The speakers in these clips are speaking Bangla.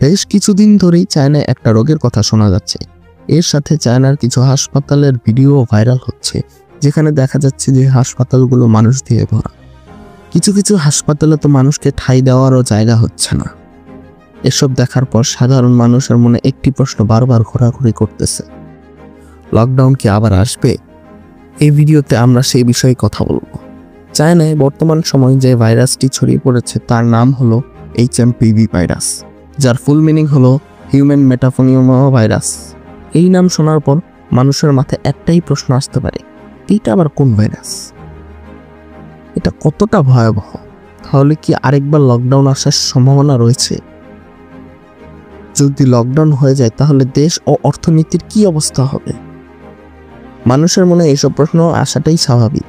বেশ কিছুদিন ধরেই চায়নায় একটা রোগের কথা শোনা যাচ্ছে। এর সাথে চায়নার কিছু হাসপাতালের ভিডিও ভাইরাল হচ্ছে, যেখানে দেখা যাচ্ছে যে হাসপাতালগুলো মানুষ দিয়ে ভরা। কিছু কিছু হাসপাতালে তো মানুষকে ঠাঁই দেওয়ারও জায়গা হচ্ছে না। এসব দেখার পর সাধারণ মানুষের মনে একটি প্রশ্ন বারবার ঘোরাঘুরি করতেছে: লকডাউন কি আবার আসবে? এই ভিডিওতে আমরা সেই বিষয়ে কথা বলবো। চায়নায় বর্তমান সময়ে যে ভাইরাসটি ছড়িয়ে পড়েছে তার নাম হলো HMPV ভাইরাস, যার ফুল মিনিং হলো হিউম্যান মেটাফোনিওমা ভাইরাস। এই নাম শোনার পর মানুষের মাথায় একটাই প্রশ্ন আসতে পারে, এইটা আবার কোন ভাইরাস? এটা কতটা ভয়াবহ? তাহলে কি আরেকবার লকডাউন আসার সম্ভাবনা রয়েছে? যদি লকডাউন হয়ে যায় তাহলে দেশ ও অর্থনীতির কি অবস্থা হবে? মানুষের মনে এইসব প্রশ্ন আসাটাই স্বাভাবিক,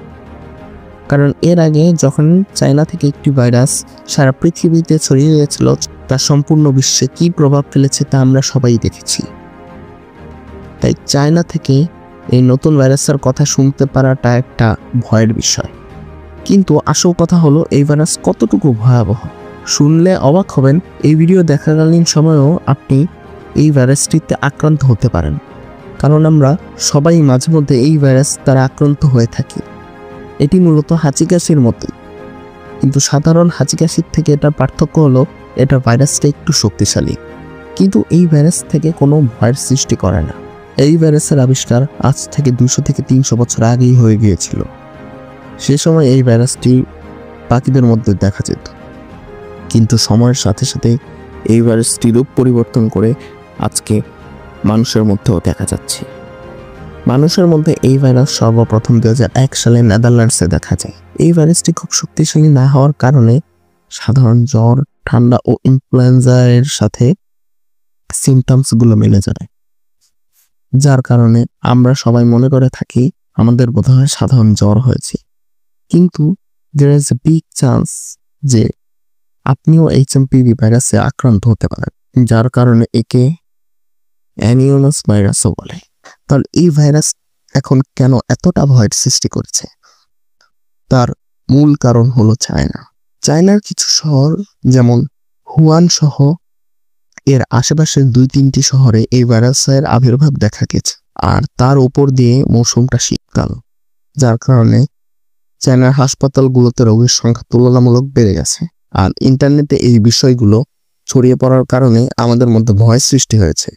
কারণ এর আগে যখন চায়না থেকে একটি ভাইরাস সারা পৃথিবীতে ছড়িয়ে গিয়েছিল, তা সম্পূর্ণ বিশ্বে কী প্রভাব ফেলেছে তা আমরা সবাই দেখেছি। তাই চায়না থেকে এই নতুন ভাইরাসের কথা শুনতে পারাটা একটা ভয়ের বিষয়। কিন্তু আসল কথা হলো, এই ভাইরাস কতটুকু ভয়াবহ শুনলে অবাক হবেন। এই ভিডিও দেখাকালীন সময়েও আপনি এই ভাইরাসটিতে আক্রান্ত হতে পারেন, কারণ আমরা সবাই মাঝে মধ্যে এই ভাইরাস দ্বারা আক্রান্ত হয়ে থাকি। এটি মূলত হাঁচি কাশির মতোই, কিন্তু সাধারণ হাঁচি কাশির থেকে এটার পার্থক্য হলো এটা ভাইরাসটা একটু শক্তিশালী, কিন্তু এই ভাইরাস থেকে কোনো ভয়ের সৃষ্টি করে না। এই ভাইরাসের আবিষ্কার আজ থেকে 200 থেকে 300 বছর আগেই হয়ে গিয়েছিল। সে সময় এই ভাইরাসটি পাখিদের মধ্যে দেখা যেত, কিন্তু সময়ের সাথে সাথে এই ভাইরাসটি রূপ পরিবর্তন করে আজকে মানুষের মধ্যেও দেখা যাচ্ছে। মানুষের মধ্যে এই ভাইরাস সর্বপ্রথম 2001 সালে নেদারল্যান্ডসে দেখা যায়। এই ভাইরাসটি খুব শক্তিশালী না হওয়ার কারণে সাধারণ জ্বর, ঠান্ডা ও ইনফ্লুয়েঞ্জা এর সাথে সিমটমসগুলো মিলে যায়, যার কারণে আমরা সবাই মনে করে থাকি আমাদের বোধহয় সাধারণ জ্বর হয়েছে। কিন্তু there is a big chance যে আপনিও HMPV ভাইরাসে আক্রান্ত হতে পারেন, যার কারণে একে অ্যানিওনাস ভাইরাসও বলে। তাহলে এই ভাইরাস এখন কেন এতটা ভয়ের সৃষ্টি করছে? তার মূল কারণ হলো চায়নার কিছু শহর যেমন হুয়ান সহ এর আশেপাশের 2-3টি শহরে এই ভাইরাসের আবির্ভাব দেখা গেছে। আর তার উপর দিয়ে মৌসুমটা শীতকাল, যার কারণে চায়নার হাসপাতালগুলোতে রোগীর সংখ্যা তুলনামূলক বেড়ে গেছে। আর ইন্টারনেটে এই বিষয়গুলো ছড়িয়ে পড়ার কারণে আমাদের মধ্যে ভয় সৃষ্টি হয়েছে,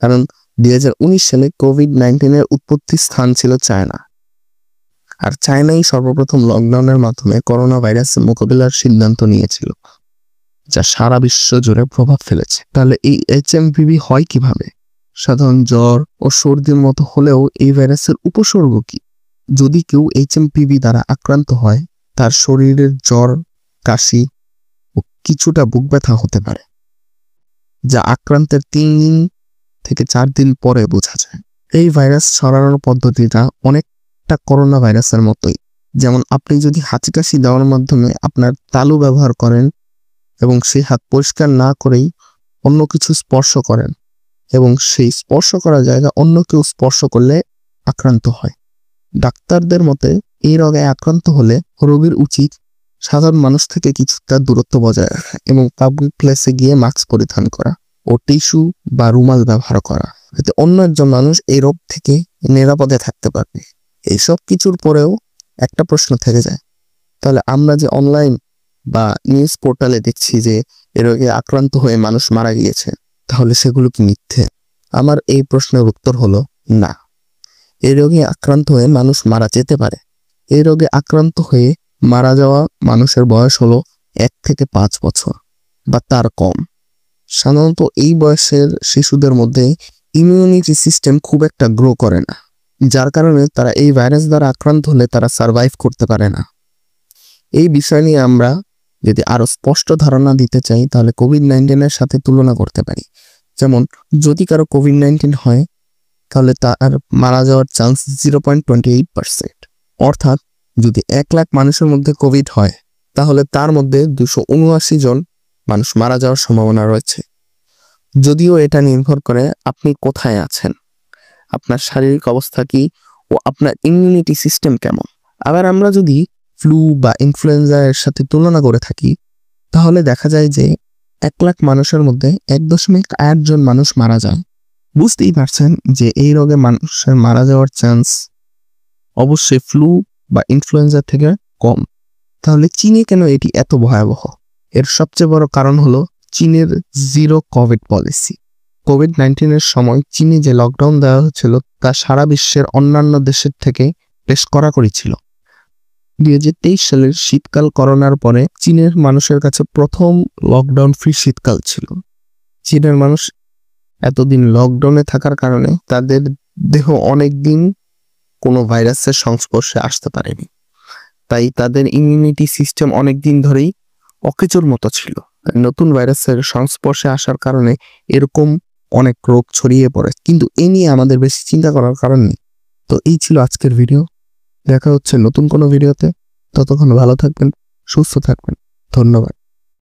কারণ 2019 সালে COVID-19 এর উৎপত্তি স্থান ছিল চায়না। আর চায়নাই সর্বপ্রথম লকডাউনের মাধ্যমে করোনা ভাইরাসের মোকাবিলার সিদ্ধান্ত নিয়েছিল, যা সারা বিশ্ব জুড়ে প্রভাব ফেলেছে। তাহলে এই HMPV হয় কিভাবে? সাধারণ জ্বর ও সর্দির মতো হলেও এই ভাইরাসের উপসর্গ কি? যদি কেউ HMPV দ্বারা আক্রান্ত হয়, তার শরীরের জ্বর, কাশি ও কিছুটা বুক ব্যথা হতে পারে, যা আক্রান্তের 3 দিন থেকে 4 দিন পরে বোঝা যায়। এই ভাইরাস ছড়ানোর পদ্ধতিটা অনেকটা করোনা ভাইরাসের মতোই। যেমন আপনি যদি হাঁচি কাশি দেওয়ার মাধ্যমে আপনার তালু ব্যবহার করেন এবং সেই হাত পরিষ্কার না করেই অন্য কিছু স্পর্শ করেন, এবং সেই স্পর্শ করা জায়গা অন্য কেউ স্পর্শ করলে আক্রান্ত হয়। ডাক্তারদের মতে এই রোগে আক্রান্ত হলে রোগীর উচিত সাধারণ মানুষ থেকে কিছুটা দূরত্ব বজায় রাখা এবং পাবলিক প্লেসে গিয়ে মাস্ক পরিধান করা ও টিস্যু বা রুমাল ব্যবহার করা, যাতে অন্য একজন মানুষ এই রোগ থেকে নিরাপদে থাকতে পারবে। এইসব কিছুর পরেও একটা প্রশ্ন থেকে যায়, তাহলে আমরা যে অনলাইন বা নিউজ পোর্টালে দেখছি যে এ রোগে আক্রান্ত হয়ে মানুষ মারা গিয়েছে, তাহলে সেগুলো কি মিথ্যে? আমার এই প্রশ্নের উত্তর হলো না। এই রোগে আক্রান্ত হয়ে মানুষ মারা যেতে পারে। এই রোগে আক্রান্ত হয়ে মারা যাওয়া মানুষের বয়স হলো 1 থেকে 5 বছর বা তার কম। সাধারণত এই বয়সের শিশুদের মধ্যে ইমিউনিটি সিস্টেম খুব একটা গ্রো করে না, যার কারণে তারা এই ভাইরাস দ্বারা আক্রান্ত হলে তারা সার্ভাইভ করতে পারে না। এই বিষয় নিয়ে আমরা যদি আরো স্পষ্ট ধারণা দিতে চাই, তাহলে COVID-19 এর সাথে তুলনা করতে পারি। যেমন যদি কারো COVID-19 হয়, তাহলে তার মারা যাওয়ার চান্স 0.28%। অর্থাৎ যদি 1 লাখ মানুষের মধ্যে কোভিড হয়, তাহলে তার মধ্যে 279 জন মানুষ মারা যাওয়ার সম্ভাবনা রয়েছে। যদিও এটা নির্ভর করে আপনি কোথায় আছেন, আপনার শারীরিক অবস্থা কি ও আপনার ইমিউনিটি সিস্টেম কেমন। আবার আমরা যদি ফ্লু বা ইনফ্লুয়েঞ্জা এর সাথে তুলনা করে থাকি, তাহলে দেখা যায় যে 1 লাখ মানুষের মধ্যে 1.8 জন মানুষ মারা যায়। বুঝতেই পারছেন যে এই রোগে মানুষের মারা যাওয়ার চান্স অবশ্যই ফ্লু বা ইনফ্লুয়েঞ্জা থেকে কম। তাহলে চীনে কেন এটি এত ভয়াবহ? এর সবচেয়ে বড় কারণ হলো চীনের জিরো কোভিড পলিসি। কোভিড-19 সময় চীনে যে লকডাউন দেওয়া হয়েছিল তা সারা বিশ্বের অন্যান্য দেশের থেকে বেশ কড়াকড়ি ছিল। 2023 সালের শীতকাল করোনার পরে চীনের মানুষের কাছে প্রথম লকডাউন ফ্রি শীতকাল ছিল। চীনের মানুষ এতদিন লকডাউনে থাকার কারণে তাদের দেহ অনেক দিন কোনো ভাইরাসের সংস্পর্শে আসতে পারেনি, তাই তাদের ইমিউনিটি সিস্টেম অনেক দিন ধরেই অকেজোর মতো ছিল। নতুন ভাইরাসের সংস্পর্শে আসার কারণে এরকম অনেক রোগ ছড়িয়ে পড়ে, কিন্তু এ নিয়ে আমাদের বেশি চিন্তা করার কারণ নেই। তো এই ছিল আজকের ভিডিও। দেখা হচ্ছে নতুন কোনো ভিডিওতে। ততক্ষণ ভালো থাকবেন, সুস্থ থাকবেন। ধন্যবাদ।